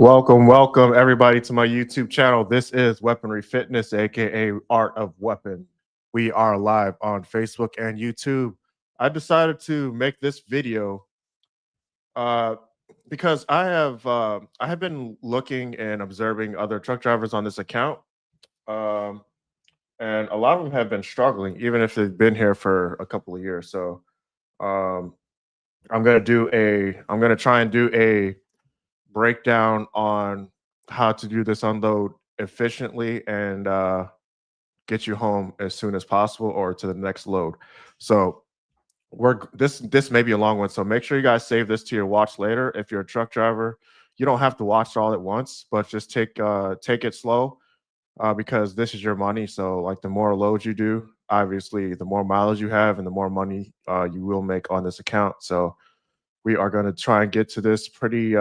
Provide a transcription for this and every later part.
Welcome everybody to my YouTube channel. This is Weaponry Fitness, aka Art of Weapon. We are live on Facebook and YouTube. I decided to make this video uh, because I have been looking and observing other truck drivers on this account, um, and a lot of them have been struggling, even if they've been here for a couple of years. So um, I'm gonna try and do a breakdown on how to do this unload efficiently and get you home as soon as possible or to the next load. So this may be a long one, so make sure you guys save this to your watch later. If you're a truck driver, you don't have to watch all at once, but just take it slow because this is your money. So like the more loads you do, obviously the more mileage you have and the more money you will make on this account. So we are going to try and get to this pretty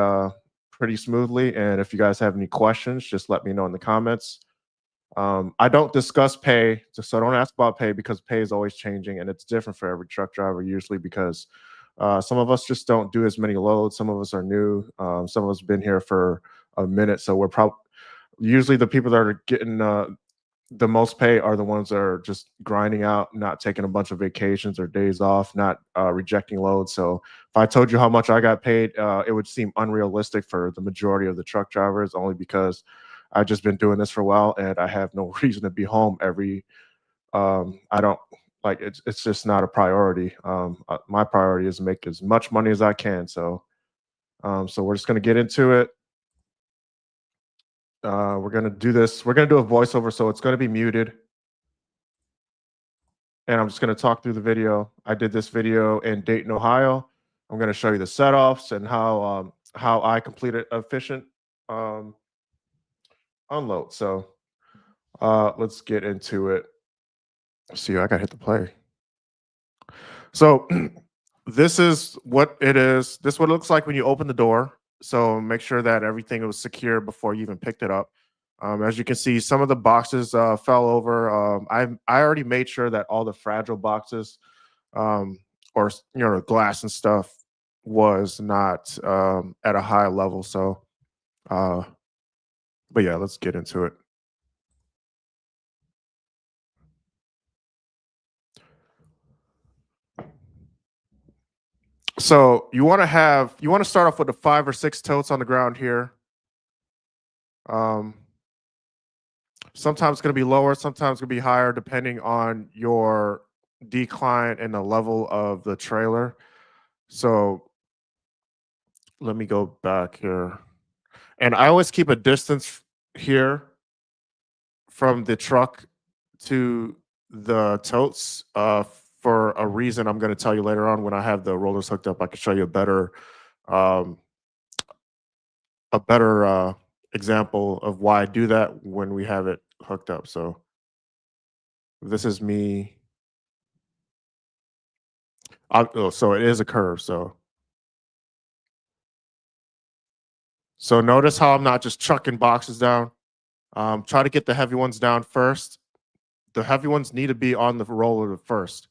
smoothly. And if you guys have any questions, just let me know in the comments. I don't discuss pay, so don't ask about pay because pay is always changing and it's different for every truck driver. Usually because some of us just don't do as many loads. Some of us are new. Some of us have been here for a minute, so we're probably usually the people that are getting the most pay are the ones that are just grinding out, not taking a bunch of vacations or days off, not rejecting loads. So if I told you how much I got paid, it would seem unrealistic for the majority of the truck drivers, only because I've just been doing this for a while and I have no reason to be home every. I don't like it's just not a priority. My priority is to make as much money as I can. So we're just gonna get into it. We're gonna do this. We're gonna do a voiceover, so it's gonna be muted, and I'm just gonna talk through the video. I did this video in Dayton, Ohio. I'm gonna show you the setoffs and how I completed efficient um, unload. So let's get into it. See, I gotta hit the play. So this is what it is. This is what it looks like when you open the door. So make sure that everything was secure before you even picked it up. As you can see, some of the boxes fell over. I already made sure that all the fragile boxes, um, or glass and stuff, was not at a high level. So, uh, but yeah, let's get into it. So you want to start off with the 5 or 6 totes on the ground here. Um, Sometimes it's going to be lower, sometimes it's going to be higher, depending on your decline and the level of the trailer. So let me go back here. And I always keep a distance here from the truck to the totes for a reason I'm going to tell you later on when I have the rollers hooked up. I can show you um, a better example of why I do that when we have it hooked up. So this is me. So it is a curve. So notice how I'm not just chucking boxes down. Try to get the heavy ones down first. The heavy ones need to be on the roller first.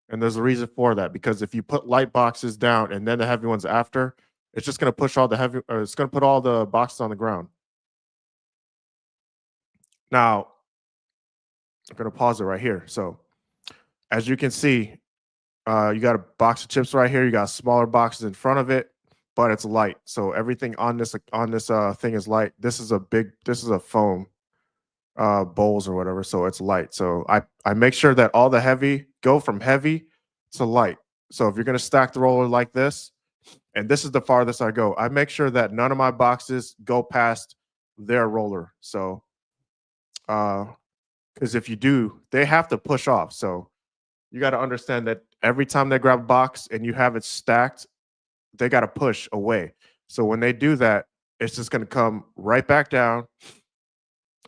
And there's a reason for that, because if you put light boxes down and then the heavy ones after, it's just going to push all the heavy, or it's going to put all the boxes on the ground. Now, I'm going to pause it right here. So as you can see, you got a box of chips right here. You got smaller boxes in front of it, but it's light. So everything on this thing is light. This is a foam bowls or whatever, so it's light. So I make sure that all the heavy go from heavy to light. So if you're going to stack the roller like this, and this is the farthest I go, I make sure that none of my boxes go past their roller. So because if you do, they have to push off. So you got to understand that every time they grab a box and you have it stacked, they got to push away. So when they do that, it's just going to come right back down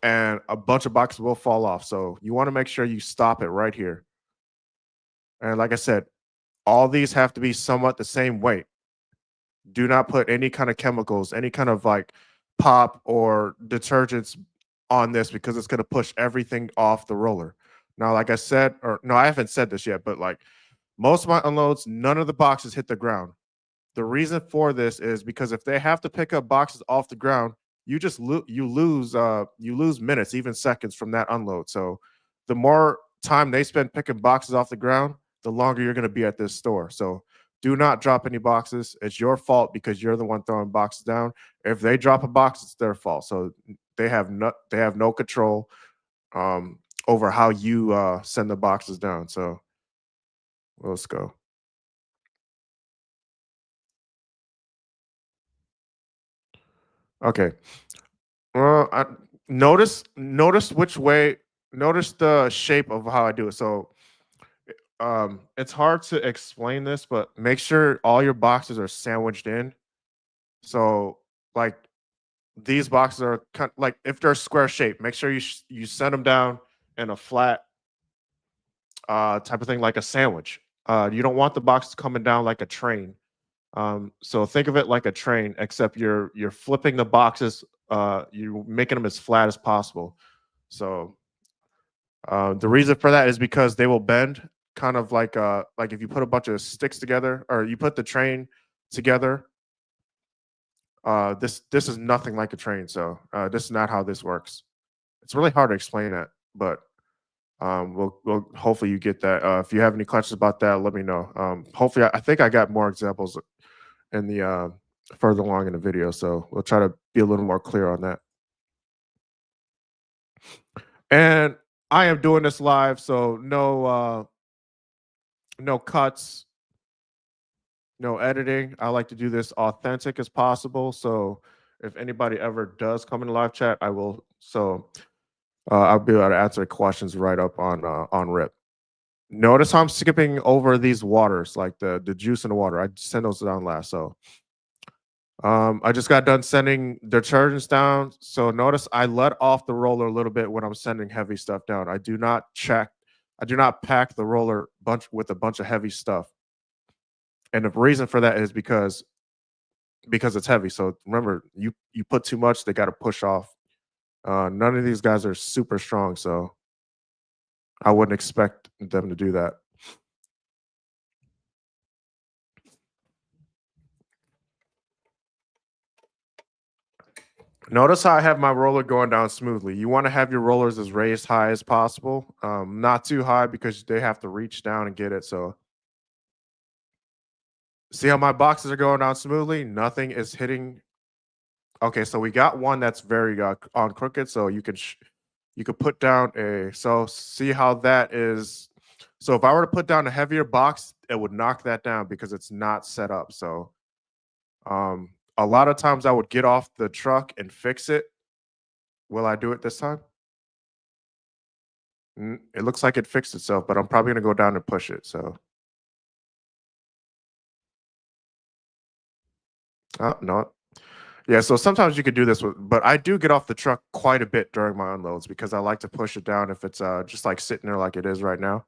and a bunch of boxes will fall off. So you want to make sure you stop it right here. And like I said, all these have to be somewhat the same weight. Do not put any kind of chemicals, any kind of like pop or detergents on this, because it's going to push everything off the roller. Now, like I said, or no, I haven't said this yet, but like most of my unloads, none of the boxes hit the ground. The reason for this is because if they have to pick up boxes off the ground, you lose minutes, even seconds from that unload. So the more time they spend picking boxes off the ground, the longer you're going to be at this store. So do not drop any boxes. It's your fault because you're the one throwing boxes down. If they drop a box, it's their fault. So they have no control over how you send the boxes down. So let's go. Okay. Well, notice which way. Notice the shape of how I do it. So it's hard to explain this, but make sure all your boxes are sandwiched in. So like these boxes are like if they're square shape, make sure you send them down in a flat type of thing, like a sandwich. You don't want the boxes coming down like a train. So think of it like a train, except you're flipping the boxes. You're making them as flat as possible. So the reason for that is because they will bend, kind of like if you put a bunch of sticks together, or you put the train together. This is nothing like a train. So this is not how this works. It's really hard to explain that, but we'll hopefully you get that. If you have any questions about that, let me know. Hopefully, I think I got more examples in the further along in the video, so we'll try to be a little more clear on that. And I am doing this live, so no cuts, no editing. I like to do this authentic as possible. So if anybody ever does come in the live chat, I will. So I'll be able to answer questions right up on rip. Notice how I'm skipping over these waters, like the juice in the water. I send those down last. So I just got done sending detergents down. So notice I let off the roller a little bit when I'm sending heavy stuff down. I do not pack the roller with a bunch of heavy stuff. And the reason for that is because it's heavy. So remember, you put too much, they got to push off. None of these guys are super strong, so I wouldn't expect them to do that. Notice how I have my roller going down smoothly. You want to have your rollers as raised high as possible, not too high because they have to reach down and get it. So see how my boxes are going down smoothly? Nothing is hitting. Okay, so we got one that's very on crooked, so you could put down a. So see how that is. So if I were to put down a heavier box, it would knock that down because it's not set up. So a lot of times I would get off the truck and fix it. Will I do it this time? It looks like it fixed itself, but I'm probably gonna go down and push it. So no. Yeah, so sometimes you could do this but I do get off the truck quite a bit during my unloads because I like to push it down if it's just like sitting there like it is right now.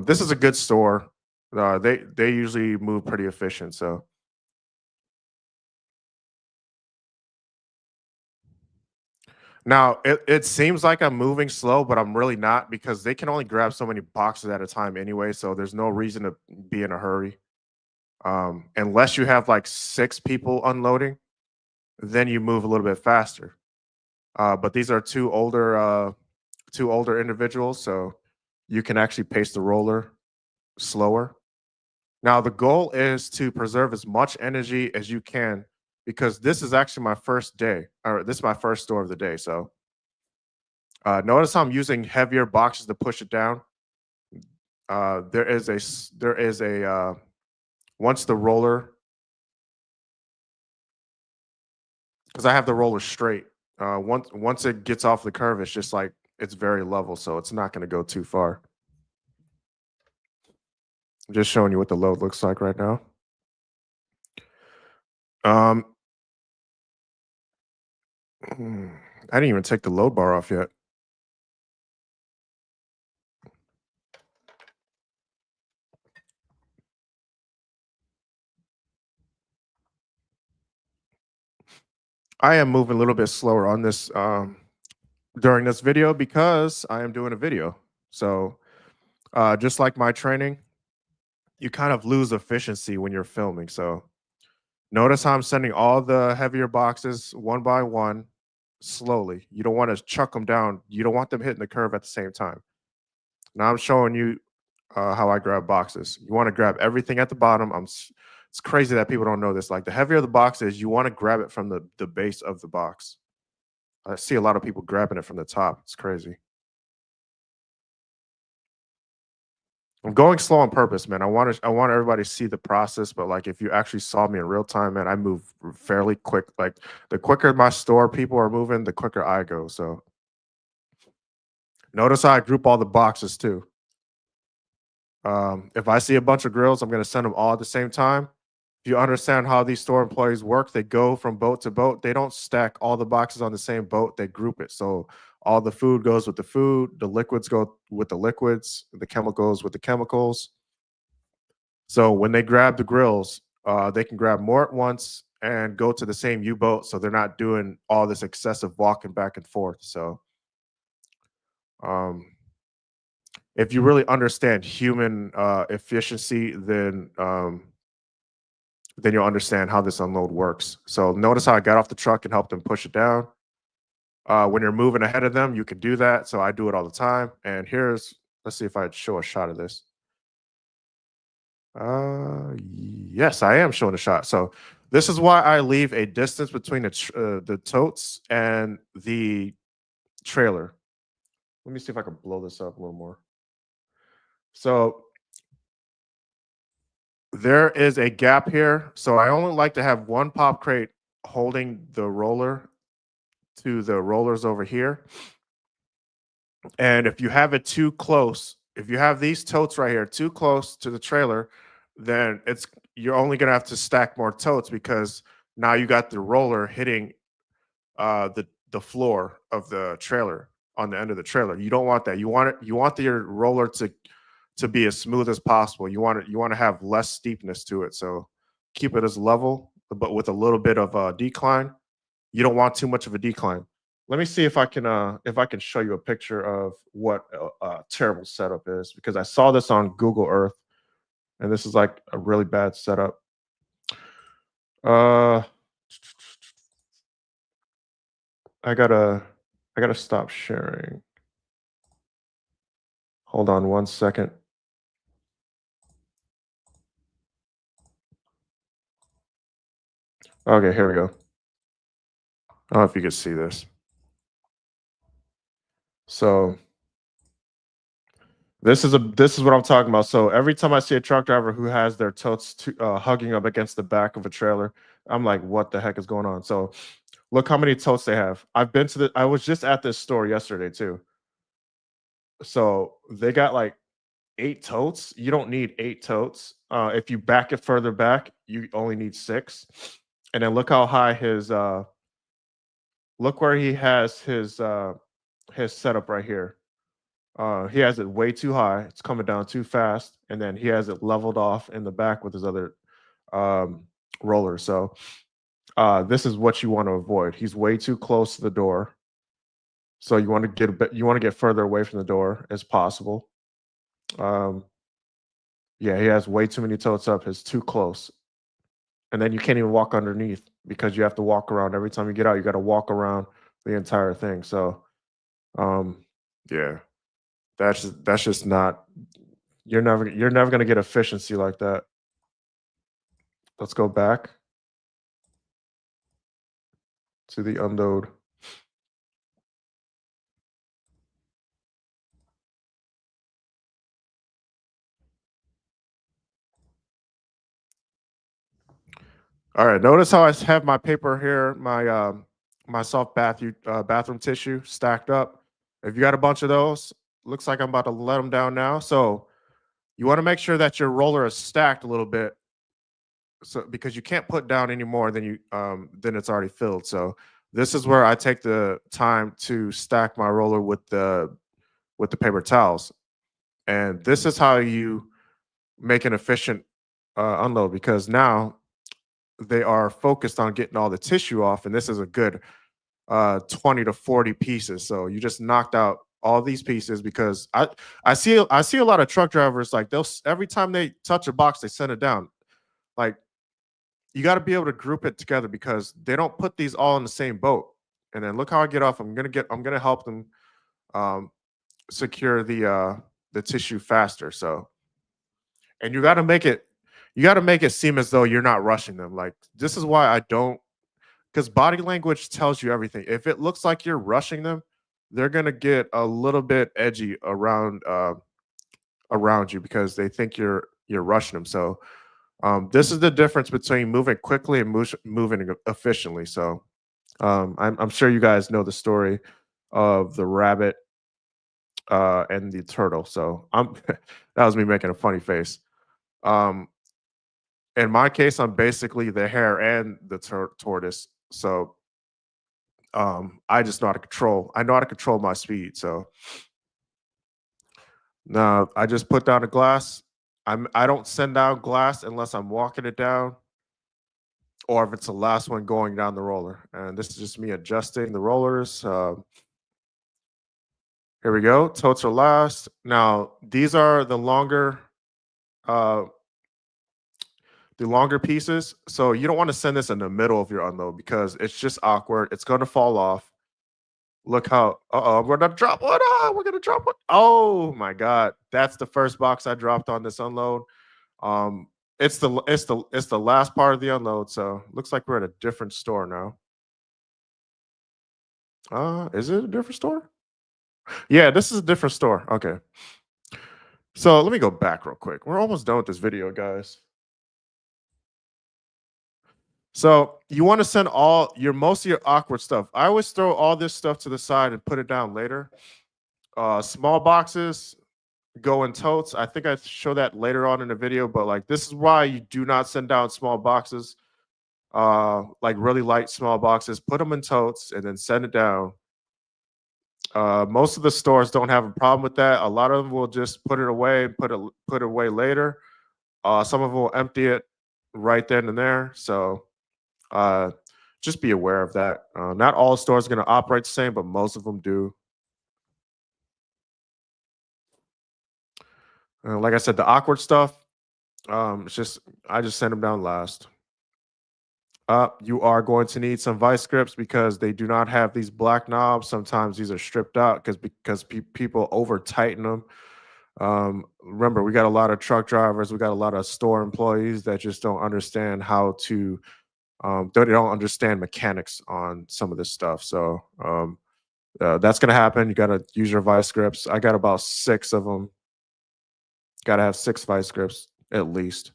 This is a good store. They usually move pretty efficient. So now it seems like I'm moving slow, but I'm really not because they can only grab so many boxes at a time anyway. So there's no reason to be in a hurry. Unless you have like 6 people unloading, then you move a little bit faster. But these are two older individuals, so you can actually pace the roller slower. Now the goal is to preserve as much energy as you can because this is actually my first day, or this is my first store of the day. So notice how I'm using heavier boxes to push it down. There is a once the roller, because I have the roller straight. Once it gets off the curve, it's just like it's very level, so it's not going to go too far. I'm just showing you what the load looks like right now. Um, I didn't even take the load bar off yet. I am moving a little bit slower on this during this video because I am doing a video. So just like my training, you kind of lose efficiency when you're filming. So notice how I'm sending all the heavier boxes one by one slowly. You don't want to chuck them down. You don't want them hitting the curve at the same time. Now I'm showing you how I grab boxes. You want to grab everything at the bottom. It's crazy that people don't know this. Like the heavier the box is, you want to grab it from the base of the box. I see a lot of people grabbing it from the top. It's crazy. I'm going slow on purpose, man. I want everybody to see the process, but like if you actually saw me in real time, man, I move fairly quick. Like the quicker my store people are moving, the quicker I go. So notice how I group all the boxes too. If I see a bunch of grills, I'm going to send them all at the same time. If you understand how these store employees work, they go from boat to boat. They don't stack all the boxes on the same boat. They group it. So all the food goes with the food, the liquids go with the liquids, the chemicals with the chemicals. So when they grab the grills, they can grab more at once and go to the same U-boat. So they're not doing all this excessive walking back and forth. So um, if you really understand human efficiency, then you'll understand how this unload works. So notice how I got off the truck and helped them push it down. When you're moving ahead of them, you can do that. So I do it all the time. And let's see if I show a shot of this. Yes, I am showing a shot. So this is why I leave a distance between the totes and the trailer. Let me see if I can blow this up a little more. So there is a gap here. So I only like to have one pop crate holding the roller to the rollers over here. And if you have it too close, if you have these totes right here too close to the trailer, then you're only gonna have to stack more totes because now you got the roller hitting the floor of the trailer on the end of the trailer. You don't want that. You want your roller to be as smooth as possible. You want to have less steepness to it. So keep it as level, but with a little bit of a decline. You don't want too much of a decline. Let me see if I can show you a picture of what a terrible setup is because I saw this on Google Earth, and this is like a really bad setup. Uh, I gotta stop sharing. Hold on one second. Okay, here we go. I don't know if you can see this. So this is what I'm talking about. So every time I see a truck driver who has their totes hugging up against the back of a trailer, I'm like, what the heck is going on? So look how many totes they have. I was just at this store yesterday too. So they got like 8 totes. You don't need 8 totes. If you back it further back, you only need 6. And then look how high look where he has his setup right here. He has it way too high. It's coming down too fast, and then he has it leveled off in the back with his other um, roller. So this is what you want to avoid. He's way too close to the door, so you want to get you want to get further away from the door as possible. Um, yeah, he has way too many totes up. It's too close, and then you can't even walk underneath because you have to walk around every time you get out. You got to walk around the entire thing. So yeah. That's just not you're never gonna get efficiency like that. Let's go back to the unload. All right, notice how have my paper here, my soft bathroom tissue stacked up. If you got a bunch of those, looks like I'm about to let them down now. So you want to make sure that your roller is stacked a little bit, so because you can't put down any more than it's already filled. So this is where I take the time to stack my roller with the paper towels. And this is how you make an efficient unload because now they are focused on getting all the tissue off. And this is a good 20 to 40 pieces. So you just knocked out all these pieces because I see a lot of truck drivers like every time they touch a box they send it down. Like you got to be able to group it together because they don't put these all in the same boat. And then look how I get off. I'm gonna help them um, secure the tissue faster. So and you got to make it seem as though you're not rushing them. Like this is why I don't because body language tells you everything. If it looks like you're rushing them, they're gonna get a little bit edgy around you because they think you're rushing them. So this is the difference between moving quickly and moving efficiently. So I'm sure you guys know the story of the rabbit and the turtle. So I'm that was me making a funny face. Um, in my case, I'm basically the hare and the tortoise. So I just know how to control. I know how to control my speed. So now I just put down a glass. I don't send down glass unless I'm walking it down or if it's the last one going down the roller. And this is just me adjusting the rollers. Here we go. Totes are last. Now these are uh, the longer pieces. So you don't want to send this in the middle of your unload because it's just awkward. It's going to fall off. Look how we're gonna drop one. We're gonna drop one. Oh my god. That's the first box I dropped on this unload. Um it's the last part of the unload. So looks like we're at a different store now. Is it a different store? Yeah, this is a different store. Okay. So let me go back real quick. We're almost done with this video, guys. So you want to send all your most of your awkward stuff. I always throw all this stuff to the side and put it down later. Small boxes, go in totes. I think I show that later on in the video, but like this is why you do not send down small boxes, like really light small boxes. Put them in totes and then send it down. Most of the stores don't have a problem with that. A lot of them will just put it away and put it away later. Some of them will empty it right then and there. So uh, just be aware of that. Not all stores are going to operate the same, but most of them do. Like I said, the awkward stuff, it's just I just send them down last. You are going to need some vice grips because they do not have these black knobs. Sometimes these are stripped out because people over tighten them. Remember, we got a lot of truck drivers, we got a lot of store employees that just don't understand how to they don't understand mechanics on some of this stuff. So that's gonna happen. You got to use your vice grips. I got about 6 of them. Got to have 6 vice grips at least.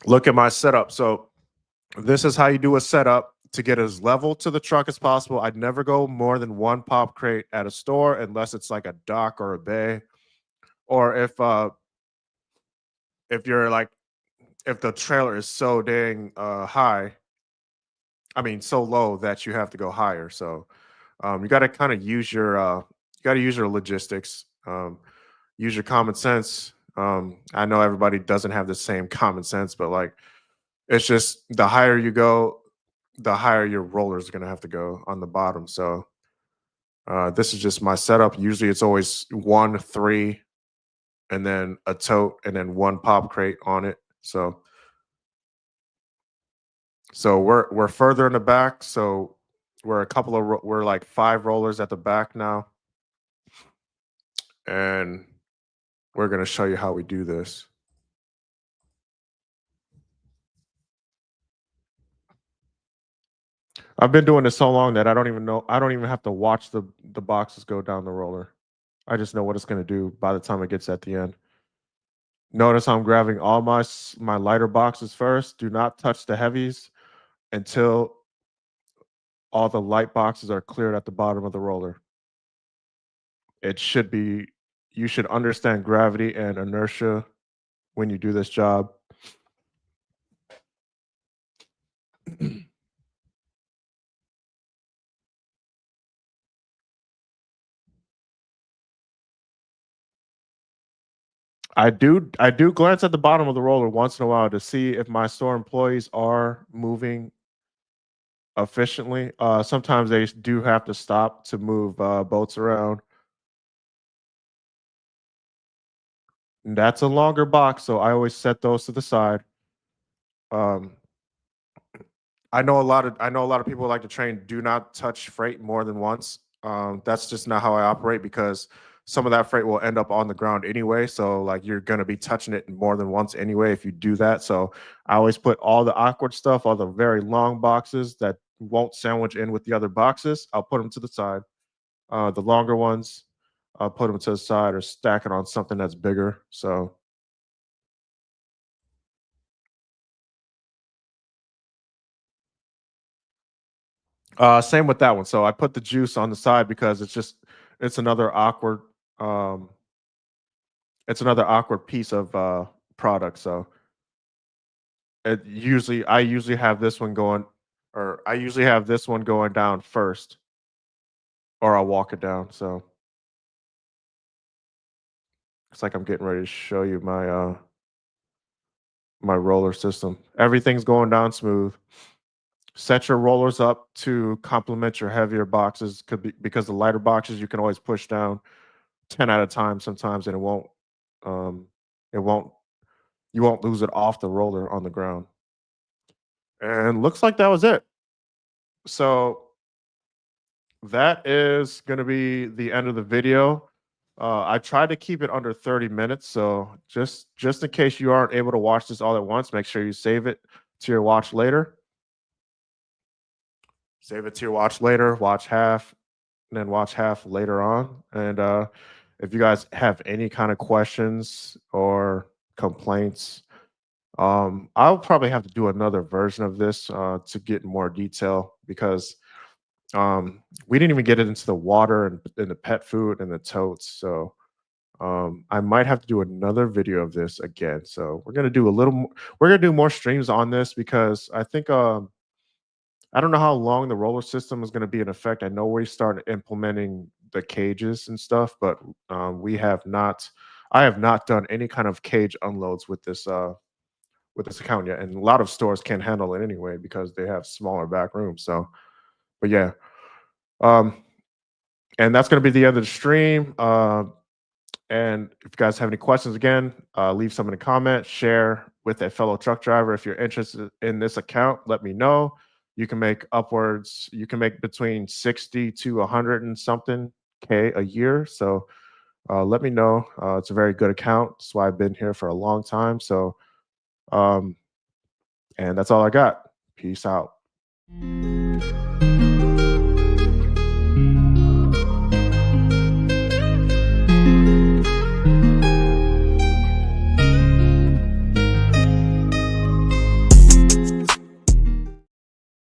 Look at my setup. So this is how you do a setup to get as level to the truck as possible. I'd never go more than 1 pop crate at a store unless it's like a dock or a bay, or if you're like if the trailer is so dang high, I mean so low that you have to go higher. So you got to kind of use your logistics, use your common sense. I know everybody doesn't have the same common sense, but like it's just the higher you go, the higher your roller is going to have to go on the bottom. So this is just my setup. Usually it's always 1, 3, and then a tote, and then 1 pop crate on it. So we're further in the back. So we're like 5 rollers at the back now, and we're gonna show you how we do this. I've been doing this so long that I don't even know. I don't even have to watch the boxes go down the roller. I just know what it's gonna do by the time it gets at the end. Notice I'm grabbing all my lighter boxes first. Do not touch the heavies until all the light boxes are cleared at the bottom of the roller. It should be you should understand gravity and inertia when you do this job. I do glance at the bottom of the roller once in a while to see if my store employees are moving efficiently. Sometimes they do have to stop to move boats around. And that's a longer box, so I always set those to the side. Um, I know a lot of people like to train do not touch freight more than once. That's just not how I operate because some of that freight will end up on the ground anyway. So like you're gonna be touching it more than once anyway if you do that. So I always put all the awkward stuff, all the very long boxes that won't sandwich in with the other boxes. I'll put them to the side. The longer ones, I'll put them to the side or stack it on something that's bigger. So same with that one. So I put the juice on the side because it's another awkward um it's another awkward piece of product. So I usually have this one going or I usually have this one going down first or I'll walk it down. So it's like I'm getting ready to show you my roller system. Everything's going down smooth. Set your rollers up to complement your heavier boxes could be because the lighter boxes you can always push down 10 at a time sometimes and um it won't you won't lose it off the roller on the ground. And looks like that was it. So that is going to be the end of the video. I tried to keep it under 30 minutes, so just in case you aren't able to watch this all at once, make sure you save it to your watch later. Save it to your watch later, watch half, and then watch half later on. And if you guys have any kind of questions or complaints, I'll probably have to do another version of this to get more detail because we didn't even get it into the water and the pet food and the totes. So I might have to do another video of this again. So we're gonna do a little more. We're gonna do more streams on this because I think I don't know how long the roller system is going to be in effect. I know we started implementing the cages and stuff, but we have not. I have not done any kind of cage unloads with this account yet, and a lot of stores can't handle it anyway because they have smaller back rooms. So, but yeah, um, and that's going to be the end of the stream. And if you guys have any questions, again, leave some in the comments, share with a fellow truck driver. If you're interested in this account, let me know. You can make between 60 to 100 and something K a year. So let me know. It's a very good account. That's why I've been here for a long time. So, um, and that's all I got. Peace out.